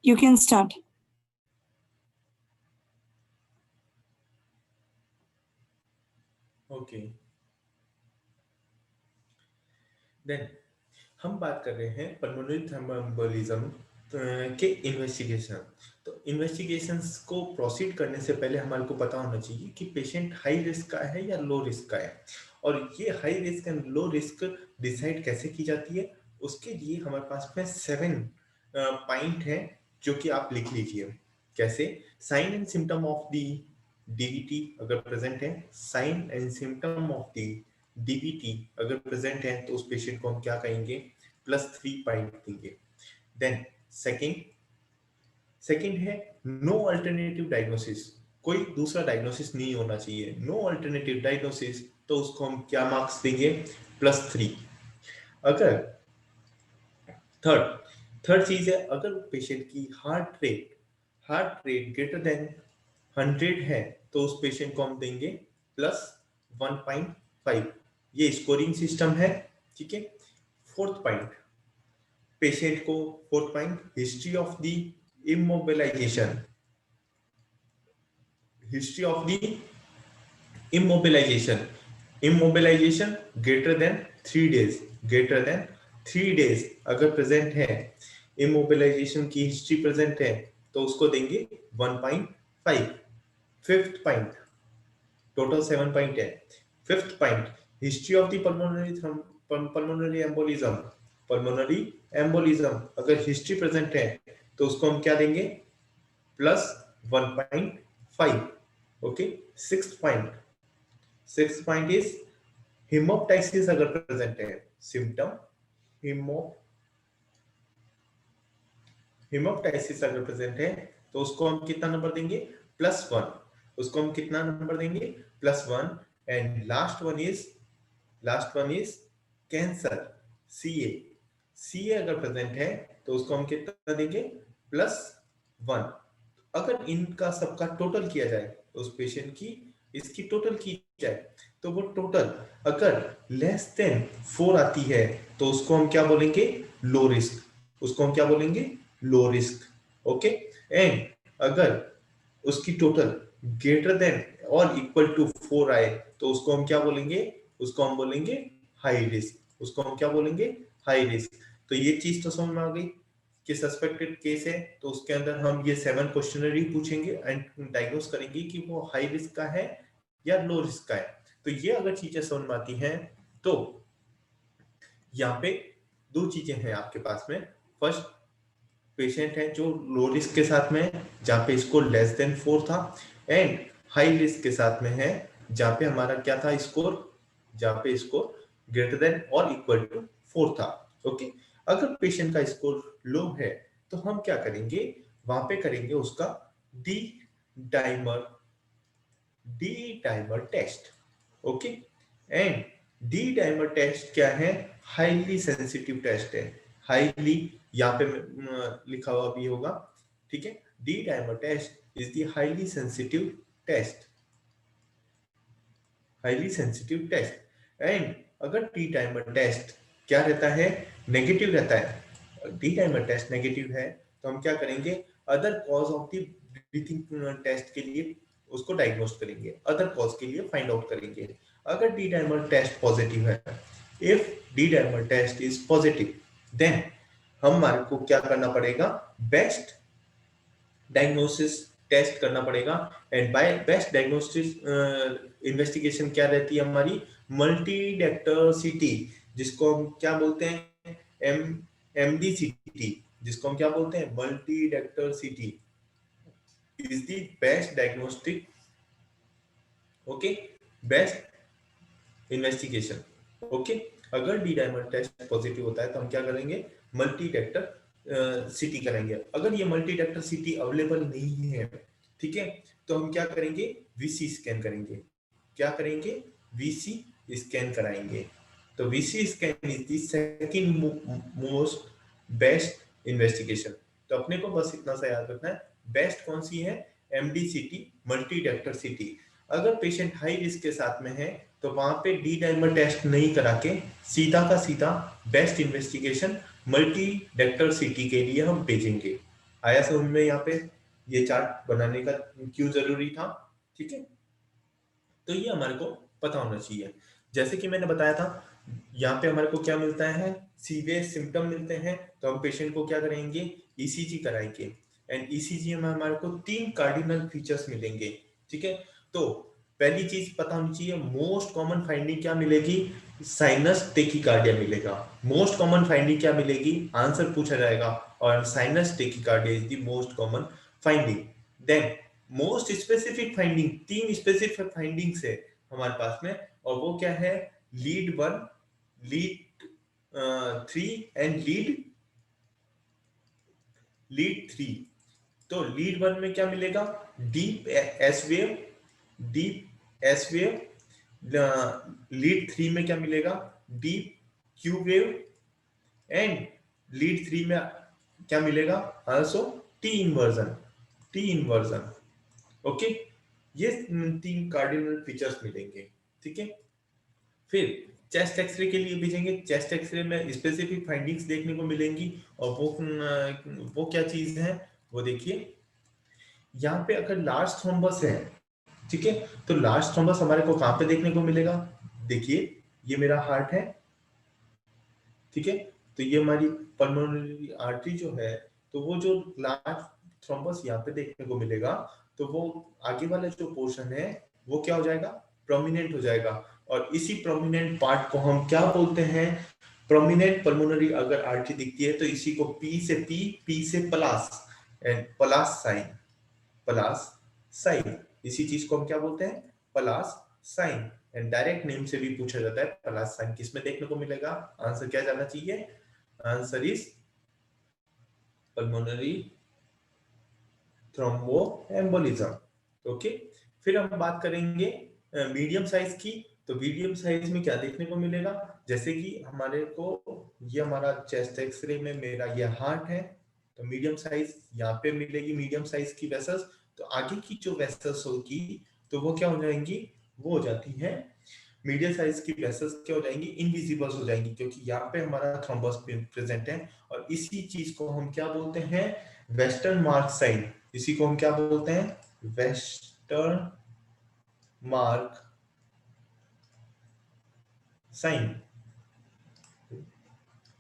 You can start. Okay then हम बात कर रहे हैं पल्मोनरी थ्रोम्बोलिज्म के इन्वेस्टिगेशन। तो इन्वेस्टिगेशंस को प्रोसीड करने से पहले हमारे को पता होना चाहिए कि पेशेंट हाई रिस्क का है या लो रिस्क का है, और ये high risk and low risk decide कैसे की जाती है। उसके लिए हमारे पास में 7 पॉइंट है जो कि आप लिख लीजिए। कैसे? Sign and symptom of the DVT अगर प्रेजेंट है, sign and symptom of the DVT अगर प्रेजेंट है तो उस पेशेंट को हम क्या कहेंगे, +3 पॉइंट देंगे। देन सेकंड है नो अल्टरनेटिव डायग्नोसिस, कोई दूसरा डायग्नोसिस नहीं होना चाहिए। नो अल्टरनेटिव डायग्नोसिस तो उसको हम क्या मार्क्स देंगे, +3। अगर थर्ड चीज है, अगर पेशेंट की हार्ट रेट ग्रेटर देन 100 है तो उस पेशेंट को हम देंगे +1.5। ये स्कोरिंग सिस्टम है, ठीक है। फोर्थ पॉइंट पेशेंट को, fourth point history of the immobilisation, history of the immobilisation greater than 3 days, greater than 3 days अगर प्रेजेंट है, इमोबिलाइजेशन की हिस्ट्री प्रेजेंट है तो उसको देंगे 1.5। फिफ्थ पॉइंट, टोटल 7 पॉइंट है। Fifth point history of the pulmonary embolism, pulmonary embolism अगर history present है तो उसको हम क्या देंगे, +1.5। Okay. Sixth point is haemoptysis अगर प्रेजेंट है, सिम्टम हेमोप्टाइसिस अगर प्रेजेंट है तो उसको हम कितना नंबर देंगे, +1। उसको हम कितना नंबर देंगे, +1। And last one is cancer, CA अगर प्रेजेंट है तो उसको हम कितना देंगे, +1। अगर इनका सबका टोटल किया जाए, उस पेशेंट की इसकी टोटल की जाए तो वो टोटल अगर <4 आती है तो उसको हम क्या बोलेंगे, लो रिस्क, उसको हम क्या बोलेंगे, लो रिस्क। ओके। एंड अगर उसकी टोटल ग्रेटर देन और इक्वल टू 4 आए तो उसको हम क्या बोलेंगे, उसको हम बोलेंगे हाई रिस्क, उसको हम क्या बोलेंगे, हाई रिस्क। तो ये चीज तो समझ में आ गई कि सस्पेक्टेड केस है तो उसके अंदर हम ये 7 क्वेश्चनरी पूछेंगे एंड डायग्नोस करेंगे कि वो हाई रिस्क का है या लो रिस्क का है। तो ये अगर चीजें समझ में आती हैं तो यहाँ पे 2 चीजें हैं आपके पास में। फर्स्ट, पेशेंट है जो लो रिस्क के साथ में है जहाँ पे स्कोर <4 था, एंड हाई रिस्क के साथ में है जहाँ पे हमारा क्या था स्कोर, जहाँ पे स्कोर ग्रेटर देन और इक्वल टू 4 था। ओके। अगर पेशेंट का स्कोर लो है तो हम क्या करेंगे, वहां पे करेंगे उसका D dimer test. Okay. And D dimer test क्या है, हाईली सेंसिटिव टेस्ट है, हाईली, यहाँ पे लिखा हुआ भी होगा, ठीक है। D dimer test is the highly sensitive test, highly sensitive test. And अगर डी डाइमर टेस्ट क्या रहता है, नेगेटिव रहता है, डी डाइमर टेस्ट नेगेटिव है तो हम क्या करेंगे, other cause of the breathing test के लिए उसको डायग्नोस करेंगे, अदर कॉज के लिए फाइंड आउट करेंगे। अगर डी डाइमर टेस्ट पॉजिटिव है, if D dimer test is positive, then हमारे को क्या करना पड़ेगा, बेस्ट डायग्नोसिस टेस्ट करना पड़ेगा। And by best diagnosis investigation क्या रहती है हमारी, मल्टी डेक्टर सीटी, जिसको हम क्या बोलते हैं, एमडीसीटी, जिसको हम क्या बोलते हैं, मल्टी डेक्टर सीटी is the best diagnostic, okay, best investigation. Okay. अगर डी डाइमर टेस्ट पॉजिटिव होता है तो हम क्या करेंगे, मल्टी डेक्टर सीटी करेंगे। अगर ये मल्टी डेक्टर सीटी अवेलेबल नहीं है, ठीक है, तो हम क्या करेंगे, वीसी स्कैन करेंगे। क्या करेंगे, वीसी स्कैन कराएंगे। तो VC scan is the second most best investigation. तो अपने को बस इतना सा याद रखना है, बेस्ट कौन सी है, एमडीसीटी, मल्टी डेक्टर सीटी। अगर पेशेंट हाई रिस्क के साथ में है तो वहां पे डी डाइमर टेस्ट नहीं करा के सीधा का सीधा बेस्ट इन्वेस्टिगेशन मल्टी डेक्टर सीटी के लिए हम भेजेंगे। आया समझ में यहाँ पे ये चार्ट बनाने का क्यों जरूरी था? ठीक है, तो ये हमारे को पता होना चाहिए। जैसे कि मैंने बताया था, यहाँ पे हमारे को क्या मिलता है, सीधे सिम्टम मिलते हैं, तो हम पेशेंट को क्या करेंगे, ईसीजी कराएंगे। एंड ईसीजी में हमारे को 3 कार्डिनल फीचर्स मिलेंगे। ठीक है, तो पहली चीज पता होनी चाहिए, मोस्ट कॉमन फाइंडिंग क्या मिलेगी, साइनस टेकिकार्डिया मिलेगा। मोस्ट कॉमन फाइंडिंग क्या मिलेगी, आंसर पूछा जाएगा और sinus tachycardia is the most common finding. Then most specific finding, 3 specific findings है हमारे पास में, और वो क्या है, लीड 1, लीड 3 एंड लीड 3। तो लीड 1 में क्या मिलेगा, deep S wave, deep S wave. Lead 3 में क्या मिलेगा, deep Q wave. And lead 3 में क्या मिलेगा, also T inversion, T inversion. Okay, ये 3 कार्डिनल फीचर्स मिलेंगे। ठीक है, फिर चेस्ट एक्सरे के लिए भेजेंगे। चेस्ट एक्सरे में स्पेसिफिक फाइंडिंग्स देखने को मिलेंगी, और वो क्या चीज है, वो देखिए। यहाँ पे अगर लार्ज थ्रोम्बस है, ठीक है, तो लार्ज थ्रोम्बस हमारे को कहाँ पे देखने को मिलेगा, देखिए ये मेरा हार्ट है। ठीक है, तो ये हमारी पल्मोनरी आर्टरी जो है, तो वो जो लार्ज थ्रोम्बस यहाँ पे देखने को मिलेगा, तो वो आगे वाला जो पोर्शन है वो क्या हो जाएगा, प्रोमिनेंट हो जाएगा। और इसी प्रोमिनेंट पार्ट को हम क्या बोलते हैं, प्रोमिनेंट पल्मोनरी अगर आर्टरी दिखती है तो इसी को पी से plus, and plus sign, plus sign, इसी चीज को हम क्या बोलते हैं, plus sign. And direct name से भी पूछा जाता है, प्लास साइन किस में देखने को मिलेगा, आंसर क्या जाना चाहिए, answer is pulmonary thromboembolism. Okay, फिर हम बात करेंगे मीडियम साइज की। तो मीडियम साइज में क्या देखने को मिलेगा, जैसे कि हमारे को ये हमारा चेस्ट एक्सरे में मेरा ये हार्ट है, तो मीडियम साइज यहाँ पे मिलेगी, मीडियम साइज की वेसल्स। तो आगे की जो वेसल्स होगी तो वो क्या हो जाएंगी, वो हो जाती है मीडियम साइज की वेसल्स, क्या हो जाएंगी, इनविजिबल हो जाएंगी, क्योंकि यहाँ पे हमारा थ्रोम्बस प्रेजेंट है। और इसी चीज को हम क्या बोलते हैं, वेस्टर्न मार्क साइन। इसी को हम क्या बोलते हैं, वेस्टर्न मार्क साइन,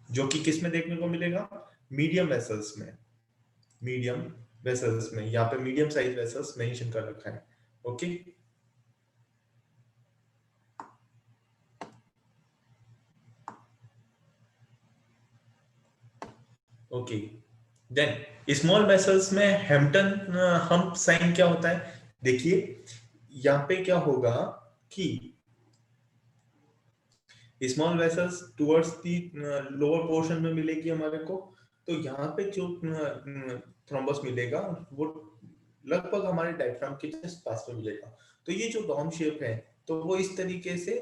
जो कि किस में देखने को मिलेगा, मीडियम वेसल्स में, मीडियम वेसल्स में। यहाँ पे मीडियम साइज वेसल्स मेंशन कर रखा है। Okay, okay, then small vessels में हैम्पटन हम्प साइन क्या होता है, देखिए यहाँ पे क्या होगा कि small vessels towards the lower portion में मिलेगी हमारे को। तो यहाँ पे जो थ्रोम्बस मिलेगा वो लगभग हमारे डायफ्राम के जस्ट पास में मिलेगा। तो ये जो डॉम शेप है, तो वो इस तरीके से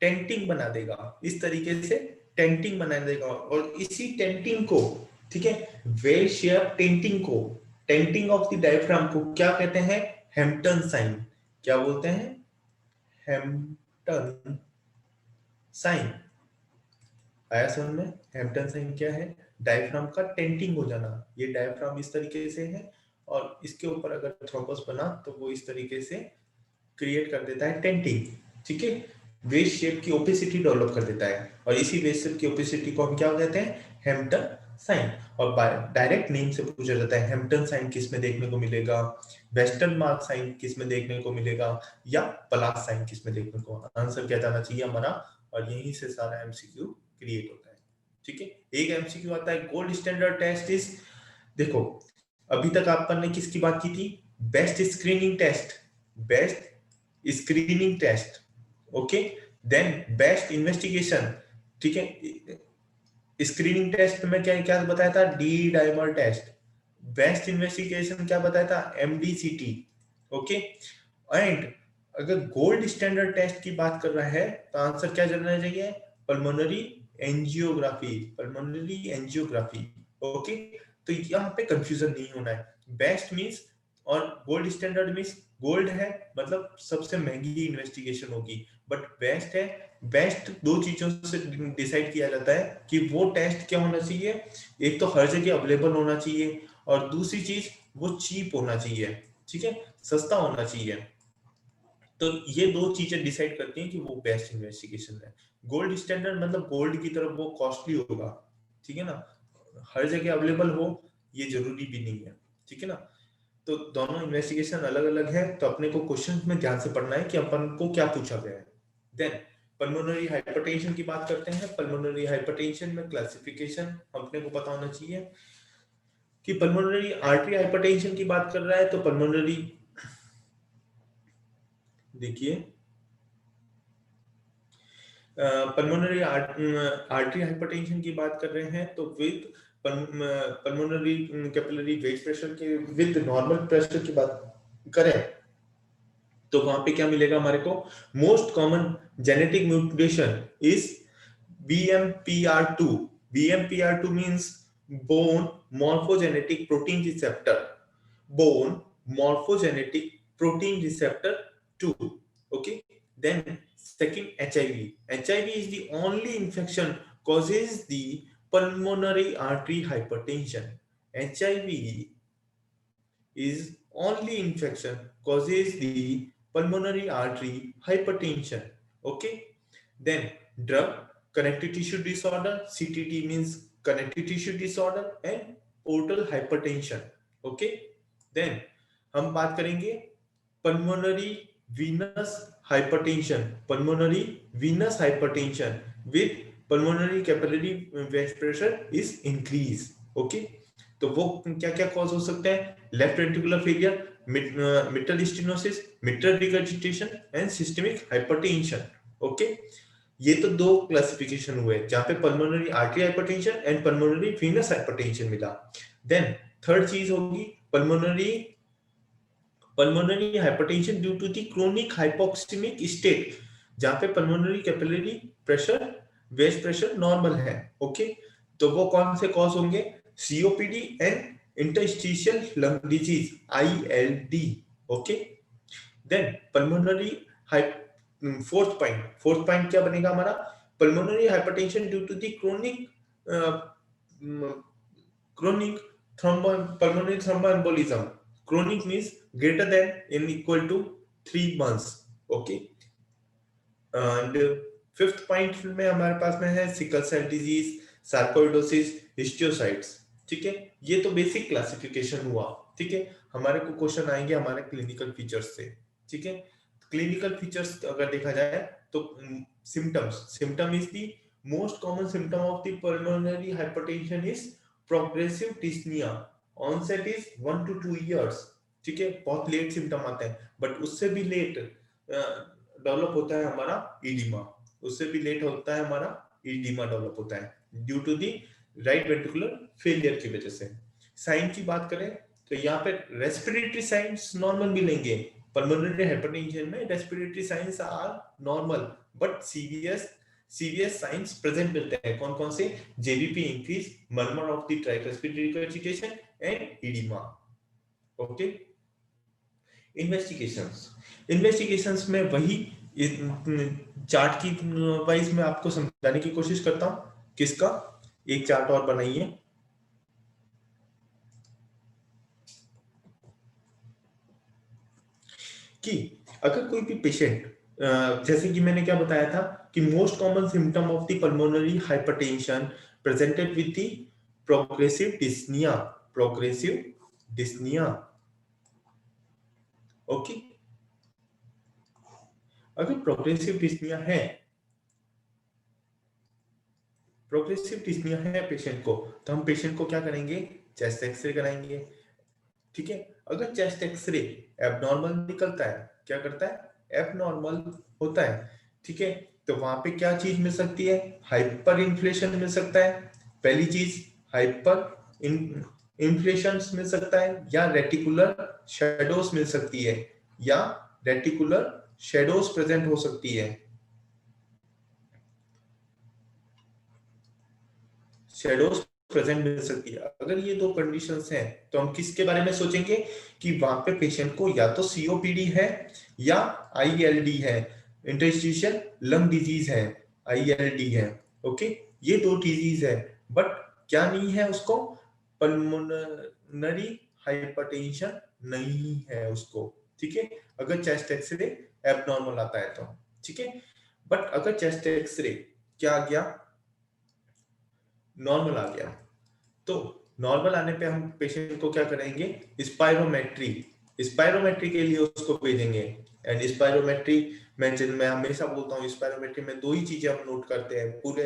टेंटिंग बना देगा, इस तरीके से टेंटिंग बना देगा। और इसी टेंटिंग को, ठीक है, वेल शेप टेंटिंग को, टेंटिंग ऑफ द डायफ्राम को क्या कहते हैं, हैम्पटन साइन। क्या बोलते हैं, हैम्पटन साइन। आया समझ में, हैम्पटन साइन क्या है, डायफ्राम का टेंटिंग हो जाना। ये डायफ्राम इस तरीके से है, और इसके ऊपर अगर थ्रोम्बस बना तो वो इस तरीके से क्रिएट कर देता है टेंटिंग। ठीक है, वेव शेप की ओपेसिटी डेवलप कर देता है, और इसी वेव शेप की ओपेसिटी को हम क्या कहते हैं, हैम्पटन साइन। और डायरेक्ट नेम से पूछा जाता है, हैम्पटन साइन किस में देखने को मिलेगा, वेस्टर्न मार्क साइन किस में देखने को मिलेगा, या प्लास साइन किस में देखने को। आंसर क्या जाना चाहिए हमारा, और यहीं से सारा एमसीक्यू क्रिएट होता है। ठीक है, एक एमसीक्यू आता है, गोल्ड स्टैंडर्ड टेस्ट इज, देखो अभी तक अपन ने किसकी बात की थी, best screening test, best screening test. Okay, then best investigation. ठीक है, स्क्रीनिंग टेस्ट में क्या क्या बताया था, D dimer test. Best investigation क्या बताया था, एमडीसीटी। ओके, एंड अगर गोल्ड स्टैंडर्ड टेस्ट की बात कर रहा है तो आंसर क्या जानना चाहिए, pulmonary angiography, pulmonary angiography. Okay, तो यहाँ पे कंफ्यूजन नहीं होना है। बेस्ट मींस और गोल्ड स्टैंडर्ड मींस गोल्ड है मतलब सबसे महंगी इन्वेस्टिगेशन होगी, बट बेस्ट है, बेस्ट दो चीजों से डिसाइड किया जाता है कि वो टेस्ट क्या होना चाहिए, एक तो हर जगह अवेलेबल होना चाहिए और दूसरी चीज वो चीप होना चाहिए, ठीक है, सस्ता होना चाहिए। तो ये दो चीजें डिसाइड करती हैं कि वो बेस्ट इन्वेस्टिगेशन है। गोल्ड स्टैंडर्ड मतलब गोल्ड की तरफ वो कॉस्टली होगा, ठीक है ना, हर जगह अवेलेबल हो ये जरूरी भी नहीं है, ठीक है ना। तो दोनों इन्वेस्टिगेशन अलग अलग है, तो अपने को क्वेश्चन में ध्यान से पढ़ना है कि अपन को क्या पूछा गया है। देन पल्मोनरी हाइपरटेंशन की बात करते हैं। पल्मोनरी हाइपरटेंशन में क्लासिफिकेशन अपने को पता होना चाहिए कि पल्मोनरी आर्टरी हाइपरटेंशन की बात कर रहा है तो पल्मोनरी, देखिए पल्मोनरी आर्टरी हाइपरटेंशन की बात कर रहे हैं तो with pulmonary capillary wedge pressure के विद नॉर्मल प्रेशर की बात करें तो वहां पे क्या मिलेगा हमारे को, most common genetic mutation is BMPR2। BMPR2 means bone morphogenetic protein receptor, bone morphogenetic protein receptor 2, okay. Then second, HIV is the only infection causes the pulmonary artery hypertension. HIV is only infection causes the pulmonary artery hypertension, okay. Then drug connective tissue disorder, CTD means connective tissue disorder, and portal hypertension, okay. Then हम बात करेंगे pulmonary venous hypertension, pulmonary venous hypertension with pulmonary capillary wedge pressure is increase, okay. तो वो क्या क्या cause हो सकते हैं, left ventricular failure, mitral stenosis, mitral regurgitation and systemic hypertension, okay. ये तो दो क्लासिफिकेशन हुए जहां पे pulmonary artery hypertension and pulmonary venous hypertension मिला। देन थर्ड चीज होगी pulmonary hypertension due to the chronic hypoxemic state, जहां पे pulmonary capillary pressure wedge pressure normal है, ओके। तो वो कौन से कॉज होंगे, COPD and interstitial lung disease ILD, okay. Then pulmonary fourth point क्या बनेगा हमारा, pulmonary hypertension due to the chronic pulmonary thromboembolism, chronic means greater than and equal to 3 months, okay. And fifth point में हमारे पास में है sickle cell disease, sarcoidosis, histiocytes, ठीक है। ये तो बेसिक क्लासिफिकेशन हुआ, ठीक है। हमारे को क्वेश्चन आएंगे हमारे क्लिनिकल फीचर्स से, ठीक है। क्लिनिकल फीचर्स अगर देखा जाए तो symptom is the most common symptom of the pulmonary hypertension is progressive dyspnoea, onset is 1 to 2 years, ठीक है। बहुत लेट सिम्टम आते हैं, बट उससे भी लेट डेवलप होता है हमारा ईडिमा, उससे भी लेट होता है हमारा ईडिमा डेवलप होता है due to the right ventricular failure की वजह से। साइन की बात करें तो यहाँ पे रेस्पिरेटरी साइंस नॉर्मल मिलेंगे, पल्मोनरी हाइपरटेंशन में respiratory signs are normal but serious signs present मिलते हैं, कौन कौन से, JVP increase, murmur of the tricuspid regurgitation and oedema, okay. Investigations में वही चार्ट की वाइज मैं आपको समझाने की कोशिश करता हूं, किसका, एक चार्ट और बनाइए कि अगर कोई भी पेशेंट, जैसे कि मैंने क्या बताया था कि most common symptom of the pulmonary hypertension presented with the progressive dyspnoea, okay. अगर प्रोग्रेसिव डिस्निया है पेशेंट को, तो हम पेशेंट को क्या करेंगे, चेस्ट एक्सरे कराएंगे, ठीक है। अगर चेस्ट एक्सरे एबनॉर्मल निकलता है, क्या करता है, एबनॉर्मल होता है, ठीक है, तो वहां पे क्या चीज मिल सकती है, हाइपर इन्फ्लेशन मिल सकता है, पहली चीज हाइपर इन्फ्लेशन मिल सकता है, या रेटिकुलर शेडोस मिल सकती है, या रेटिकुलर शेडोस प्रेजेंट हो सकती है, शेडोज प्रेजेंट मिल सकती है। अगर ये दो कंडीशंस हैं तो हम किसके बारे में सोचेंगे कि वहां पे पेशेंट को या तो सीओपीडी है या आईएलडी है, इंटरस्टिशियल लंग डिजीज है, आईएलडी है। ओके, ये दो डिजीज है, बट क्या नहीं है उसको, पल्मोनरी हाइपरटेंशन नहीं है उसको। ठीक है, अगर चेस्ट एक्सरे एबनॉर्मल आता है तो। ठीक है, बट अगर चेस्ट एक्सरे क्या आ गया, नॉर्मल आ गया, तो नॉर्मल आने पे हम पेशेंट को क्या करेंगे, स्पायरोमेट्री, स्पायरोमेट्री के लिए उसको भेजेंगे। एंड स्पायरोमेट्री मैं हमेशा बोलता हूँ, स्पायरोमेट्री में दो ही चीजें हम नोट करते हैं पूरे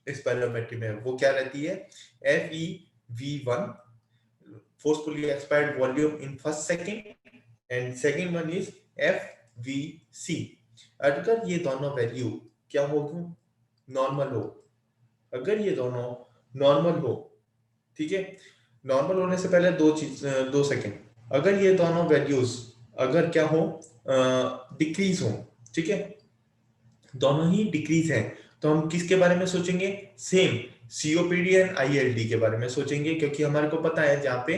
स्पायरोमेट्री में। वो क्या रहती है, FEV1, forcefully expired volume in first second, and second one is FVC। अगर ये दोनों वैल्यू क्या होगी, नॉर्मल हो, अगर ये दोनों नॉर्मल हो, ठीक है, नॉर्मल होने से पहले 2 सेकेंड, अगर ये दोनों वैल्यूज अगर क्या हो, डिक्रीज हो, ठीक है, दोनों ही डिक्रीज हैं, तो हम किसके बारे में सोचेंगे, सेम सीओपीडी एंड आईएलडी के बारे में सोचेंगे, क्योंकि हमारे को पता है जहाँ पे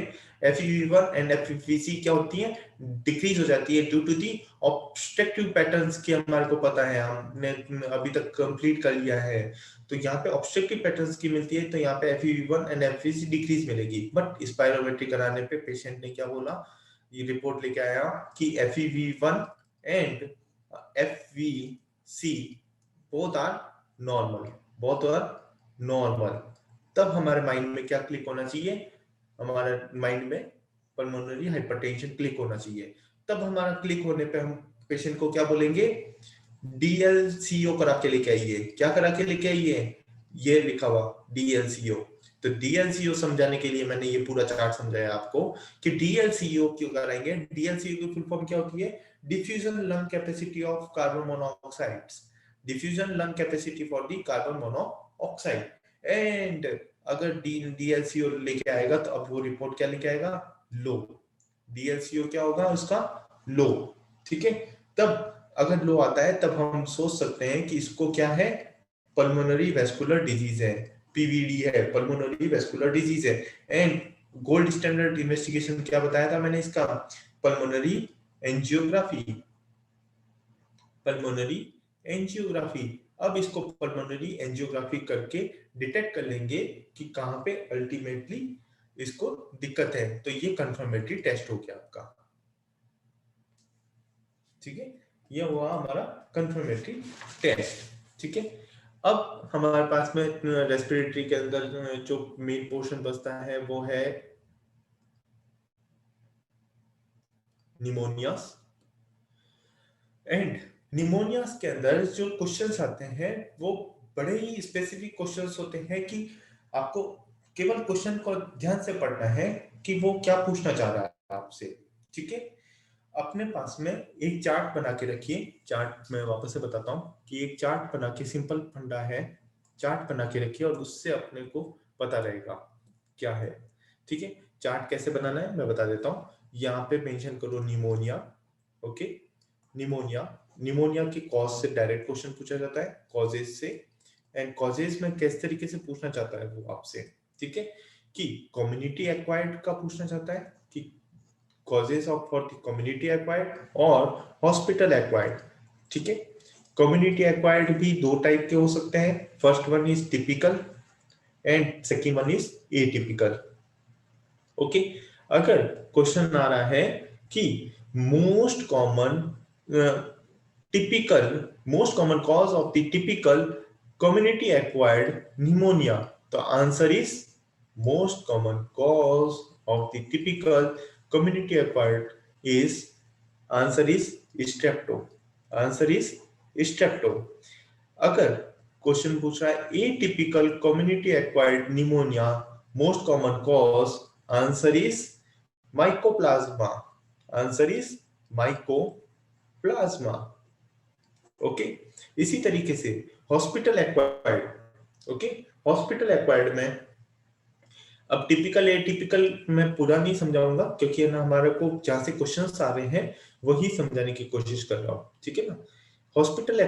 FEV1 एंड FVC क्या होती है, डिक्रीज हो जाती है due to the obstructive patterns की, हमारे को पता है, हमने अभी तक कंप्लीट कर लिया है। तो यहाँ पे ऑब्स्ट्रक्टिव पैटर्न्स की मिलती है, तो यहाँ पे FEV1 एंड FVC डिक्रीज मिलेगी। बट स्पायरोमेट्री कराने पे पेशेंट ने क्या बोला, ये रिपोर्ट लेके आया कि FEV1 and FVC both are normal, both are normal। तब हमारे माइंड में क्या क्लिक होना चाहिए, हमारे माइंड में पल्मोनरी हाइपरटेंशन क्लिक होना चाहिए। तब हमारा क्लिक होने पे हम पेशेंट को क्या बोलेंगे, DLCO करा के लेके आइए। क्या करा के लेके आइए, ये लिखा हुआ DLCO। तो DLCO समझाने के लिए मैंने ये पूरा चार्ट समझाया आपको कि DLCO क्यों कराएंगे। DLCO की फुल फॉर्म क्या होती है, diffusion lung capacity of carbon monoxides, diffusion lung capacity for the carbon monoxide. And अगर DLCO लेके आएगा तो अब वो रिपोर्ट क्या लेके आएगा, लो। DLCO क्या होगा उसका, लो। ठीक है, तब अगर लो आता है तब हम सोच सकते हैं कि इसको क्या है, पल्मोनरी वेस्कुलर डिजीज है, PVD है, पल्मोनरी वेस्कुलर डिजीज है। एंड गोल्ड स्टैंडर्ड इन्वेस्टिगेशन क्या बताया था मैंने इसका, पल्मोनरी एंजियोग्राफी, पल्मोनरी एंजियोग्राफी। अब इसको पल्मोनरी एंजियोग्राफी करके डिटेक्ट कर लेंगे कि कहां पे अल्टीमेटली इसको दिक्कत है, तो ये कंफर्मेटरी टेस्ट हो गया आपका। ठीक है, ये हुआ हमारा कंफर्मेटरी टेस्ट। ठीक है, अब हमारे पास में रेस्पिरेटरी के अंदर जो मेन पोर्शन बचता है वो है निमोनियास। एंड निमोनियास के अंदर जो क्वेश्चंस आते हैं वो बड़े ही स्पेसिफिक क्वेश्चंस होते हैं कि आपको केवल क्वेश्चन को ध्यान से पढ़ना है कि वो क्या पूछना चाह रहा है आपसे। ठीक है, अपने पास में एक चार्ट बना के रखिए। चार्ट मैं वापस से बताता हूँ कि एक चार्ट बना के, सिंपल फंडा है, चार्ट बना के रखिए और उससे अपने को पता रहेगा क्या है। ठीक है, चार्ट कैसे बनाना है मैं बता देता हूँ। यहाँ पे मेंशन करो निमोनिया। ओके, निमोनिया, निमोनिया की कॉज से डायरेक्ट क्वेश्चन पूछा जाता है, कॉजेस से। एंड कॉजेस में किस तरीके से पूछना चाहता है वो आपसे, ठीक है, कि कम्युनिटी एक्वायर्ड का पूछना चाहता है कि causes of for the community acquired और हॉस्पिटल एक्वायर्ड। ठीक है, कम्युनिटी एक्वायर्ड भी दो टाइप के हो सकते हैं, first one is typical and second one is atypical. Okay, अगर क्वेश्चन आ रहा है कि most common cause of the typical community acquired pneumonia, तो answer is most common cause of the typical community acquired is, answer is strepto, answer is strepto. अगर question पूछ रहा है atypical community acquired pneumonia most common cause, answer is mycoplasma, answer is mycoplasma. Okay, इसी तरीके से hospital acquired, okay, hospital acquired में अब typical atypical मैं पूरा नहीं समझाऊंगा क्योंकि ना हमारे को जहां से क्वेश्चंस आ रहे हैं वही समझाने की कोशिश कर रहा हूं। ठीक है ना, हॉस्पिटल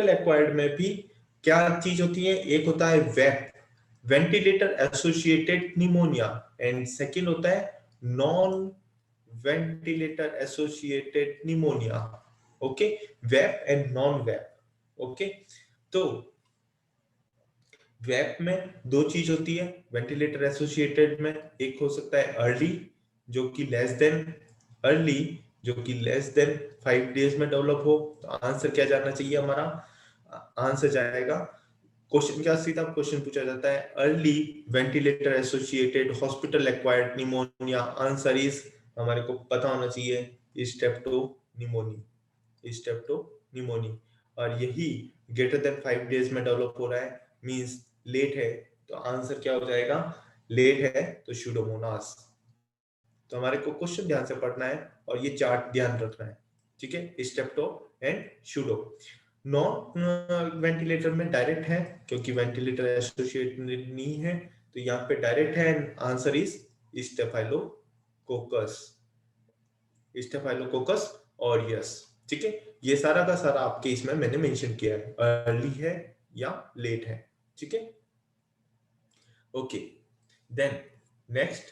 एक्वायर्ड में भी क्या चीज होती है, एक होता है VAP, ventilator associated pneumonia, and second होता है non ventilator associated pneumonia. Okay, VAP and non VAP. Okay, तो वेप में दो चीज होती है, वेंटिलेटर एसोसिएटेड में एक हो सकता है अर्ली, जो कि लेस देन अर्ली जो कि लेस देन 5 डेज में डेवलप हो। तो आंसर क्या जाना चाहिए हमारा? आंसर जाएगा, क्वेश्चन क्या सीधा क्वेश्चन पूछा जाता है, early ventilator associated hospital acquired pneumonia, answer is हमारे को पता होना चाहिए स्टेप्टोनिमोनी। और यही ग्रेटर देन 5 डेज में डेवलप हो रहा है, मींस लेट है, तो आंसर क्या हो जाएगा? लेट है तो स्यूडोमोनास। तो हमारे को क्वेश्चन ध्यान से पढ़ना है और ये चार्ट ध्यान रखना है, ठीक है? स्टेप्टो एंड स्यूडो। नॉन वेंटिलेटर में डायरेक्ट है, क्योंकि वेंटिलेटर एसोसिएटेड नहीं है, तो यहाँ पे डायरेक्ट है, answer is staphylococcus, staphylococcus aureus. ठीक है, ये सारा का सारा आपके इसमें मैंने मेंशन किया है, अर्ली है या लेट है। ठीक है, okay. Then next,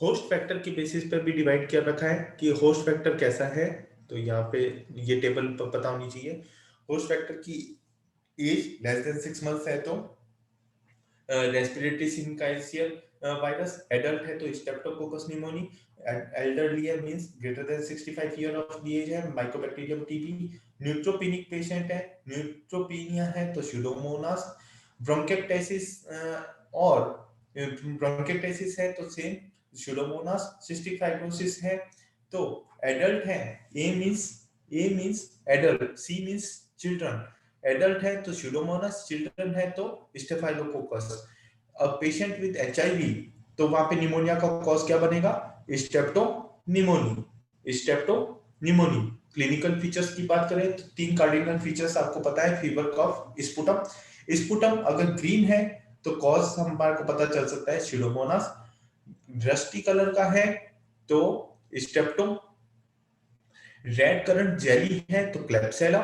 host factor की बेसिस पर भी डिवाइड कर रखा है कि होस्ट फैक्टर कैसा है। तो यहाँ पे ये टेबल पता होनी चाहिए। होस्ट फैक्टर की एज लेस देन 6 मंथ्स है तो रेस्पिरेटरी सिंकाइसियल वायरस, एडल्ट है तो स्ट्रेप्टोकोकस निमोनी, एल्डरली है means greater than 65 year of the age है माइकोबैक्टीरियम टीबी, न्यूट्रोपिनिक पेशेंट है, न्यूट्रोपीनिया है तो स्यूडोमोनास, ब्रोंकेक्टाइसिस और ब्रोंकेक्टाइसिस है तो सेम स्यूडोमोनास, सिस्टिक फाइब्रोसिस है तो एडल्ट है, ए मींस एडल्ट, सी मींस चिल्ड्रन, एडल्ट है तो स्यूडोमोनास, चिल्ड्रन है तो स्टेफाइलोकोकस। अब पेशेंट विद एचआईवी, तो वहां पे निमोनिया का कॉज क्या बनेगा? स्ट्रेप्टोनिमोनी, स्ट्रेप्टोनिमोनी। क्लिनिकल फीचर्स की बात करें तो 3 कार्डिनल फीचर्स आपको पता है, फीवर, कफ, स्पुटम। स्पुटम अगर ग्रीन है तो कॉज हमारे को पता चल सकता है स्यूडोमोनास, रस्टी कलर का है तो स्टेप्टो, रेड कलर जेली है तो क्लेप्सेला,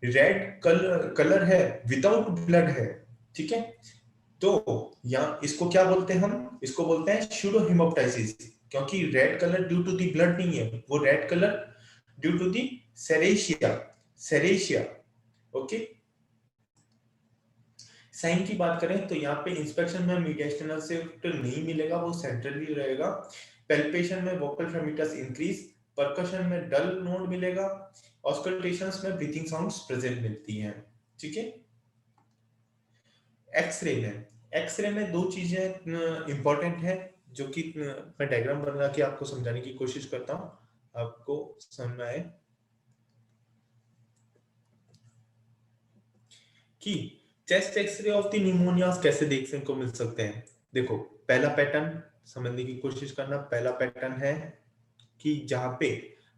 रेड कलर है विदाउट ब्लड है, ठीक है, तो यहाँ इसको क्या बोलते हैं? हम इसको बोलते हैं स्यूडो हेमोप्टाइसिस, क्योंकि red colour due to the blood नहीं है, वो red colour due to the serratia, serratia. Okay, sign की बात करें तो यहाँ पे इंस्पेक्शन में मीडियस्टर्नल शिफ्ट नहीं मिलेगा, वो सेंट्रली रहेगा। पैल्पेशन में वोकल फ्रेमिटस इंक्रीज, परकशन में डल नोड मिलेगा, ऑस्कल्टेशंस में ब्रीथिंग साउंड्स प्रेजेंट मिलती हैं। ठीक है, एक्सरे में दो चीजें इंपॉर्टेंट है, जो कि मैं डायग्राम बना के आपको समझाने की कोशिश करता हूं, आपको समझ में आए कि chest x-ray of the pneumonia कैसे देखने को मिल सकते हैं। देखो, पहला पैटर्न समझने की कोशिश करना। पहला पैटर्न है कि जहां पे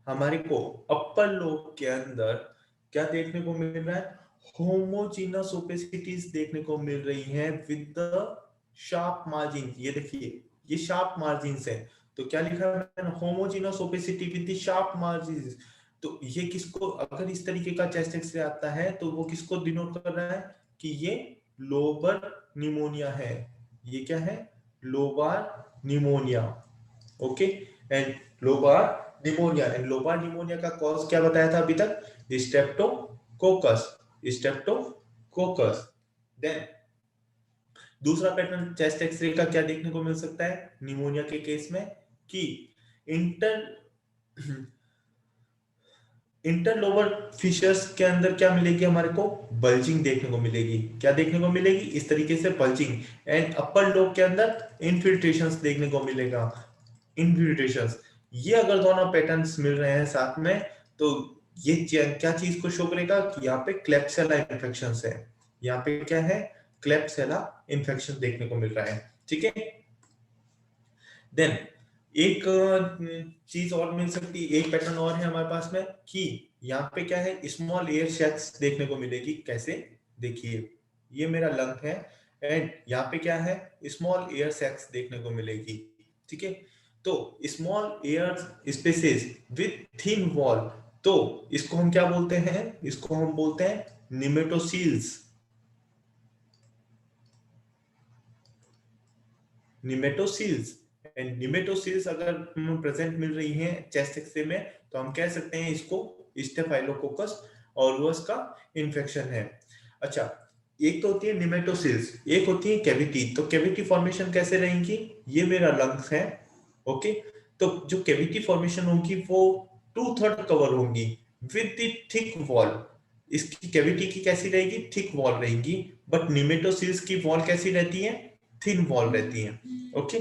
हमारे को अपर लोब के अंदर क्या देखने को मिल रहा है? होमोजीनस ओपेसिटीज देखने को मिल रही हैं विद द शार्प मार्जिन। ये देखिए, ये शार्प मार्जिन है, तो क्या लिखा है? Homogeneous opacity with the sharp margin. तो ये किसको, अगर इस तरीके का चेस्ट एक्सरे आता है तो वो किसको डिनोट कर रहा है कि ये लोबर निमोनिया है। ये क्या है? Lobar pneumonia. Okay, and lobar pneumonia, and lobar pneumonia का कॉज क्या बताया था अभी तक? Streptococcus, Streptococcus. देन दूसरा पैटर्न चेस्ट एक्सरे का क्या देखने को मिल सकता है निमोनिया के केस में कि इंटरलोबर फिशर्स के अंदर क्या मिलेगी हमारे को? बल्जिंग देखने को मिलेगी। क्या देखने को मिलेगी? इस तरीके से बल्जिंग। एंड अपर लोब के अंदर इनफिल्ट्रेशंस देखने को मिलेगा, इनफिल्ट्रेशंस। ये अगर दोनों पैटर्न्स मिल रहे हैं साथ में, तो ये क्या चीज को शो करेगा कि यहाँ पे क्लेप्सेला इन्फेक्शन है। यहाँ पे क्या है? क्लेप्सेला इन्फेक्शन देखने को मिल रहा है। ठीक है, देन एक चीज और मिल सकती है, एक पैटर्न और है हमारे पास में कि यहाँ पे क्या है? स्मॉल एयर सैक्स देखने को मिलेगी। कैसे? देखिए, ये मेरा लंग है एंड यहाँ पे क्या है? स्मॉल एयर सैक्स देखने को मिलेगी। ठीक है, तो small air spaces with thin wall, तो इसको हम क्या बोलते हैं? इसको हम बोलते हैं निमेटोसील्स। निमेटोसिल्स। एंड निमेटोसिल्स अगर प्रेजेंट मिल रही हैं चेस्ट एक्स-रे में तो हम कह सकते हैं इसको स्टेफाइलोकोकस ऑरियस का इन्फेक्शन है। अच्छा, एक तो होती है निमेटोसिल्स, एक होती है कैविटी। तो कैविटी फॉर्मेशन कैसे रहेंगी? ये मेरा लंग्स है, ओके। तो जो कैविटी फॉर्मेशन होगी वो 2/3 कवर होंगी विद द थिक वॉल। इसकी कैविटी की कैसी रहेगी? थिक वॉल रहेगी। बट निमेटोसिल्स की वॉल कैसी रहती है? थिन वॉल रहती है, ओके।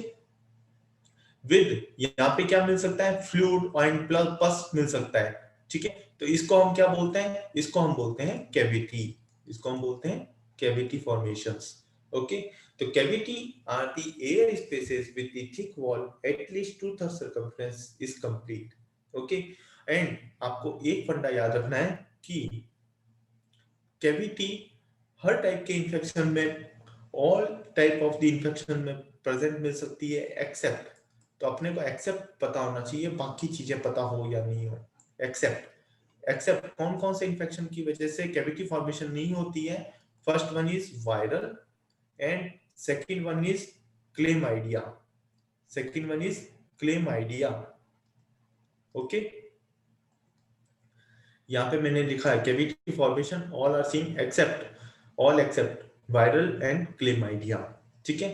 विद यहाँ पे क्या मिल सकता है? फ्लूइड एंड प्लस पस मिल सकता है, ठीक है। तो इसको हम क्या बोलते हैं? इसको हम बोलते हैं कैविटी। इसको हम बोलते हैं कैविटी फॉर्मेशंस, ओके। तो cavity are the air spaces with the thick wall at least 2/3 circumference is complete, okay. And आपको एक फंडा याद रखना है कि कैविटी हर टाइप के इंफेक्शन में, all type of the infection में प्रेजेंट मिल सकती है एक्सेप्ट, तो अपने को एक्सेप्ट पता होना चाहिए, बाकी चीजें पता हो या नहीं हो। एक्सेप्ट कौन कौन से इंफेक्शन की वजह से कैविटी फॉर्मेशन नहीं होती है? First one is viral and second one is chlamydia. Second one is chlamydia, okay. यहाँ पे मैंने लिखा है cavity formation all are seen except viral and chlamydia, ठीक है।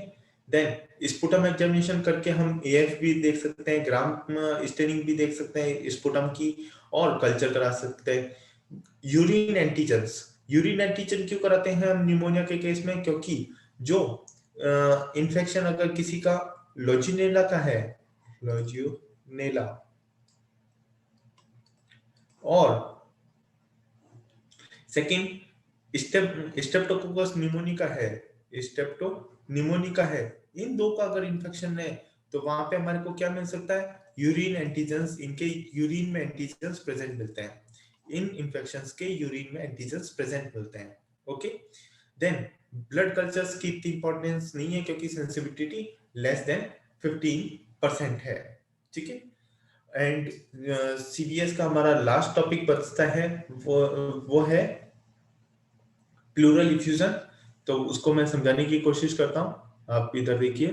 देन स्पुटम एग्जामिनेशन करके हम एएफ भी देख सकते हैं, ग्राम स्टेनिंग भी देख सकते हैं स्पुटम की, और कल्चर करा सकते हैं। यूरिन एंटीजन क्यों कराते हैं हम निमोनिया के केस में? क्योंकि जो इन्फेक्शन अगर किसी का लोजिनेला का है, लोजिनेला, और सेकंड स्टेप्टोकोकस निमोनिका है, स्टेप्टोनिमोनिका है, इन दो का अगर इन्फेक्शन है तो वहां पे हमारे को क्या मिल सकता है? Urine antigens. इनके यूरिन में एंटीजेंस प्रेजेंट मिलते हैं, इन इन्फेक्शंस के यूरिन में एंटीजेंस प्रेजेंट मिलते हैं, ओके। देन ब्लड कल्चर्स की इतनी इंपॉर्टेंस नहीं है क्योंकि सेंसिटिविटी लेस देन 15% है, ठीक है। एंड सीबीएस का हमारा लास्ट टॉपिक बचता है, वो है प्लूरल इफ्यूजन। तो उसको मैं समझाने की कोशिश करता हूं, आप इधर देखिए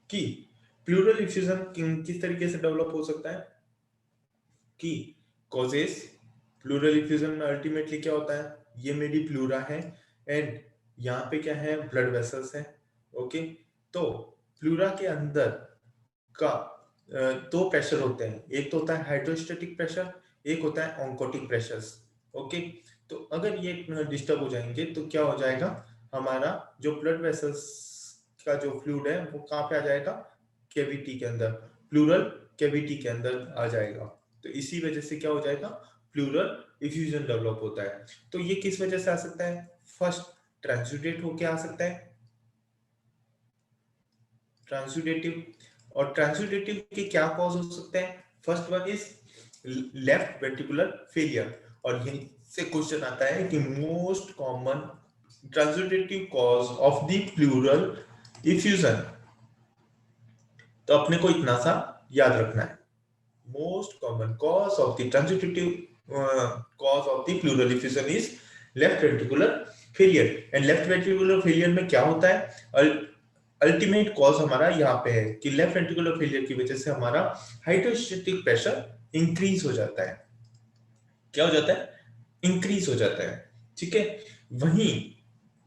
कि प्लूरल इफ्यूजन किस तरीके से डेवलप हो सकता है। कि कॉजेस प्लूरल इफ्यूजन में अल्टीमेटली क्या होता है? ये मेरी प्लूरा है एंड यहाँ पे क्या है? ब्लड वेसल्स है, ओके। तो प्लूरा के अंदर का दो प्रेशर होते हैं, एक तो होता है हाइड्रोस्टेटिक प्रेशर, एक होता है ऑन्कोटिक प्रेशर्स, ओके। तो अगर ये डिस्टर्ब हो जाएंगे तो क्या हो जाएगा? हमारा जो ब्लड वेसल्स का जो फ्लूइड है वो कहाँ पे आ जाएगा? कैविटी के अंदर, प्लूरल कैविटी के अंदर आ जाएगा। तो इसी वजह से क्या हो जाएगा? प्लूरल इफ्यूजन डेवलप होता है। तो ये किस वजह से आ सकता है? फर्स्ट ट्रांसुडेट होके आ सकता है, ट्रांसुडेटिव। और ट्रांसुडेटिव के क्या कॉज हो सकते हैं? First one is left ventricular failure. और यहीं से क्वेश्चन आता है कि most common transudative cause of the pleural effusion. तो अपने को इतना सा याद रखना है, most common cause of the transudative cause of the pleural effusion is left ventricular failure. And left ventricular failure में क्या होता है? अल्टीमेट कॉज हमारा यहाँ पे है कि लेफ्ट वेंट्रिकुलर फेलियर की वजह से हमारा हाइड्रोस्टेटिक प्रेशर इंक्रीज हो जाता है। क्या हो जाता है? इंक्रीज हो जाता है, ठीक है। वहीं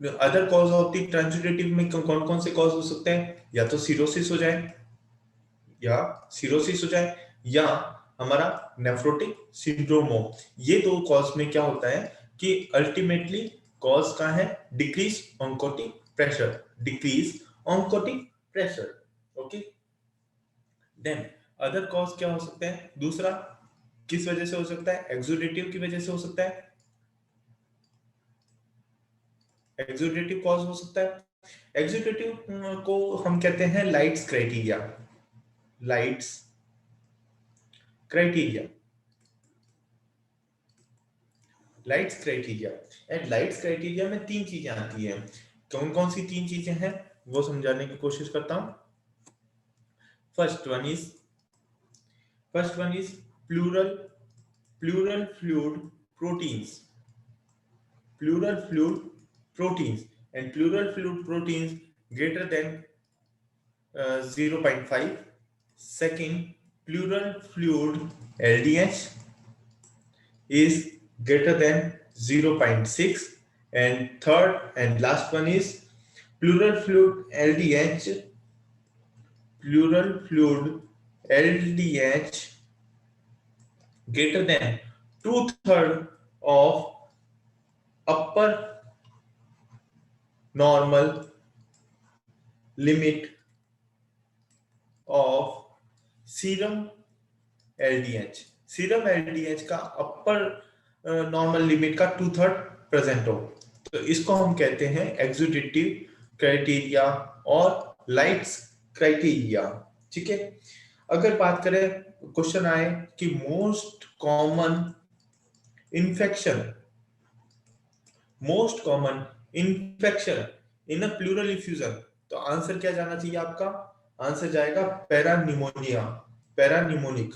अदर कॉज ऑफ द ट्रांसुडेटिव में कौन कौन से कॉज हो सकते हैं? या तो सिरोसिस हो जाए, या हमारा नेफ्रोटिक सिंड्रोम हो। ये दो कॉज में क्या होता है कि अल्टीमेटली कॉज का है decrease oncotic pressure, okay. Then other cause क्या हो सकते हैं? दूसरा किस वजह से हो सकता है? एक्सुडेटिव की वजह से हो सकता है, एक्सुडेटिव कॉज हो सकता है। एक्सुडेटिव को हम कहते हैं lights criteria, lights criteria, lights criteria. And lights criteria में तीन चीजें आती हैं। कौन कौन सी तीन चीजें हैं वो समझाने की कोशिश करता हूं। First one is pleural fluid proteins, pleural fluid proteins, and pleural fluid proteins greater than 0.5. Second, pleural fluid LDH is greater than 0.6. And third and last one is pleural fluid LDH, greater than 2/3 of upper normal limit of serum LDH. Serum LDH का अपर normal limit का 2/3 present हो, तो इसको हम कहते हैं exudative criteria और lights criteria. ठीक है, अगर बात करें, क्वेश्चन आए कि most common infection in a plural effusion, तो आंसर क्या जाना चाहिए आपका? आंसर जाएगा पैरान्यूमोनिक।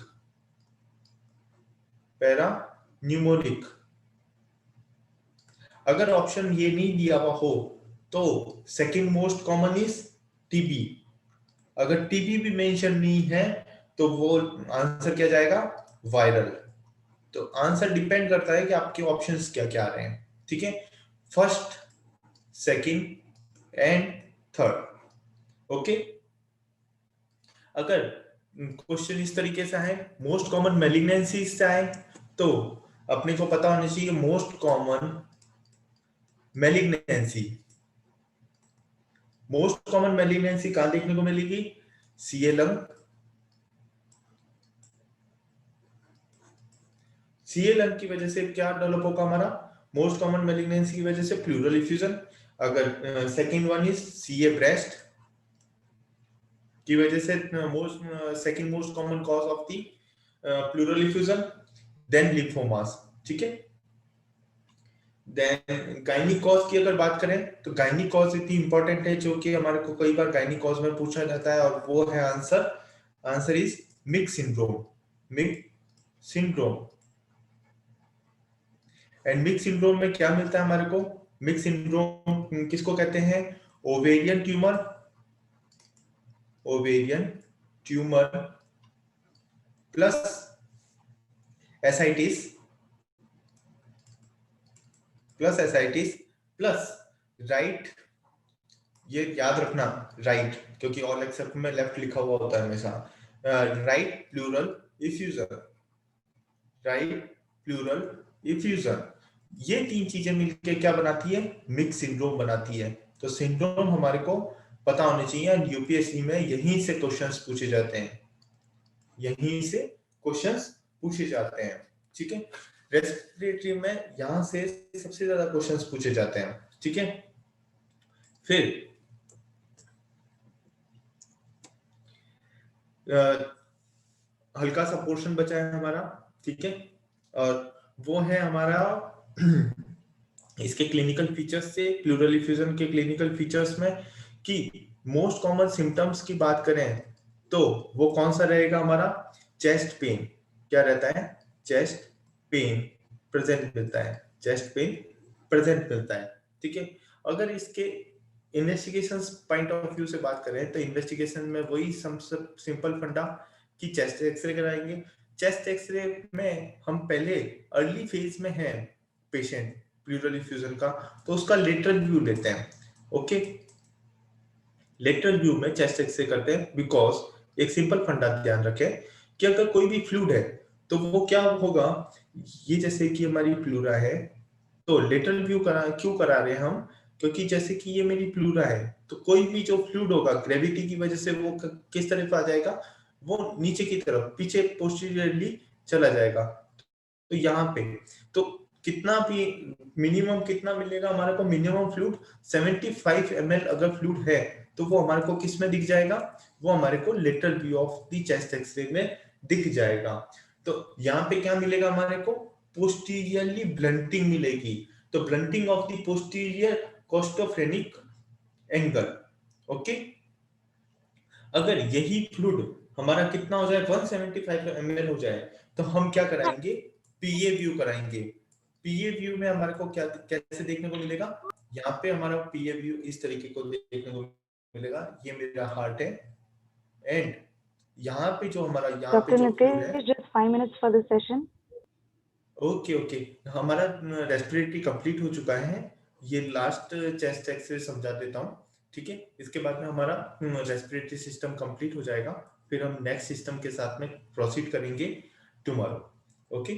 अगर ऑप्शन ये नहीं दिया हुआ हो तो second most common is TB. अगर टीबी भी मेंशन नहीं है तो वो आंसर क्या जाएगा? वायरल। तो आंसर डिपेंड करता है कि आपके ऑप्शंस क्या क्या आ रहे हैं। ठीक है, first, second and third. Okay, अगर क्वेश्चन इस तरीके से है, मोस्ट कॉमन मैलिग्नेंसी से आए, तो अपने को पता होना चाहिए मोस्ट कॉमन मैलिग्नेंसी कहां देखने को मिलेगी? CA lung. सीए लंग की वजह से क्या डेवलप होगा हमारा? मोस्ट कॉमन मैलिग्नेंसी की वजह से प्लूरल इफ्यूजन। अगर second one is CA breast की वजह से second most common cause of the pleural effusion, then lymphomas. ठीक है, देन गायनिक कॉज की अगर बात करें तो गायनिक कॉज इतनी इंपॉर्टेंट है जो कि हमारे को कई बार गायनिक कॉज में पूछा जाता है, और वो है answer is mix syndrome. And mix syndrome में क्या मिलता है हमारे को? मिक्स सिंड्रोम किसको कहते हैं? Ovarian tumour plus ascites plus right, ये याद रखना राइट, क्योंकि ऑल एक्सेप्ट में लेफ्ट लिखा हुआ होता है हमेशा। राइट प्लूरल इफ्यूजन, ये तीन चीजें मिलकर क्या बनाती है? मिक्स सिंड्रोम बनाती है। तो सिंड्रोम हमारे को पता होने चाहिए, यूपीएससी में यहीं से क्वेश्चंस पूछे जाते हैं। ठीक है, रेस्पिरेटरी में यहां से सबसे ज्यादा क्वेश्चंस पूछे जाते हैं। ठीक है, फिर हल्का सा पोर्शन बचा है हमारा। ठीक है, और वो है हमारा इसके क्लिनिकल फीचर्स से, प्लूरल इफ्यूजन के क्लिनिकल फीचर्स में, कि मोस्ट कॉमन सिम्टम्स की बात करें तो वो कौन सा रहेगा हमारा? Chest pain. क्या रहता है? चेस्ट पेन प्रेजेंट मिलता है। ठीक है, अगर इसके इन्वेस्टिगेशन पॉइंट ऑफ व्यू से बात करें तो इन्वेस्टिगेशन में वही सिंपल फंडा कि चेस्ट एक्सरे कराएंगे। चेस्ट एक्सरे में हम पहले अर्ली फेज में है पेशेंट प्लूरल इफ्यूजन का, तो उसका लेटरल व्यू लेते हैं। ओके, लेटरल व्यू में चेस्ट एक्सरे करते हैं, बिकॉज एक सिंपल फंडा ध्यान रखें कि अगर कोई भी फ्लूइड है तो वो क्या होगा, ये जैसे कि हमारी प्लूरा है, तो लेटरल व्यू क्यों करा रहे हैं हम? क्योंकि जैसे कि ये मेरी प्लूरा है, तो कोई भी जो फ्लूइड होगा ग्रेविटी की वजह से वो किस तरफ आ जाएगा? वो नीचे की तरफ, पीछे पोस्टीरियरली चला जाएगा। तो यहाँ पे तो कितना भी मिनिमम कितना मिलेगा हमारे को? मिनिमम फ्लूइड 75 ml अगर फ्लूइड है तो वो हमारे को किस में दिख जाएगा? वो हमारे को lateral view of the chest x-ray में दिख जाएगा। तो यहाँ पे क्या मिलेगा हमारे को? पोस्टीरियरली ब्लंटिंग मिलेगी। तो blunting of the posterior costophrenic angle. Okay, अगर यही फ्लूइड हमारा कितना हो जाए? 175 ml हो जाए, तो हम क्या कराएंगे? पीए व्यू कराएंगे। पीए व्यू में हमारे को क्या कैसे देखने को मिलेगा, यहाँ पे हमारा पीए व्यू इस तरीके को देखने को मिलेगा, ये मेरा हार्ट है एंड यहाँ पे जो हमारा यहाँ पे Dr. जो फ्लूइड है, Nitesh, just 5 minutes for the session. Okay okay, हमारा रेस्पिरेटरी कंप्लीट हो चुका है, ये लास्ट चेस्ट एक्सरसाइज समझा देता हूँ, ठीक है। इसके बाद में हमारा रेस्पिरेटरी सिस्टम कंप्लीट हो जाएगा, फिर हम नेक्स्ट सिस्टम के साथ में प्रोसीड करेंगे टुमारो। ओके,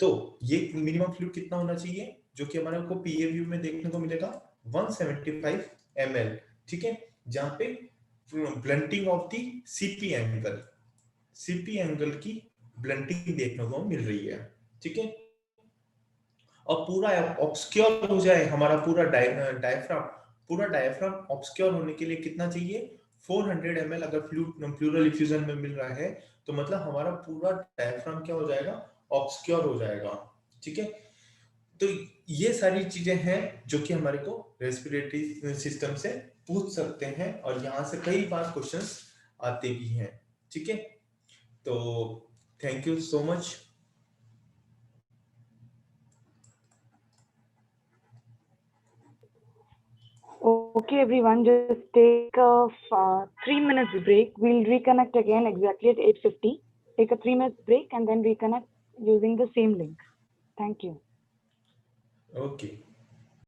तो ये मिनिमम फ्लूइड कितना होना चाहिए, जो कि हमारे को पीए व्यू में देखने को मिलेगा 175 ml, ठीक है, जहाँ पे blunting of the CP angle, CP angle की ब्लंटिंग देखने को मिल रही है, ठीक है। और पूरा ऑब्सक्योर हो जाए हमारा पूरा डायफ्राम, पूरा डायफ्राम ऑब्सक्योर होने के लिए कितना चाहिए, 400 ml अगर प्लूरल इफ्यूजन में मिल रहा है तो मतलब हमारा पूरा डायफ्राम क्या हो जाएगा, ऑब्सक्योर हो जाएगा, ठीक है। तो ये सारी चीजें हैं जो कि हमारे को रेस्पिरेटरी सिस्टम से पूछ सकते हैं और यहाँ से कई बार क्वेश्चंस आते भी हैं, ठीक है। तो thank you so much. Okay, everyone, just take a 3 minutes break. We'll reconnect again exactly at 8:50. Take a 3 minutes break and then reconnect using the same link. Thank you. Okay.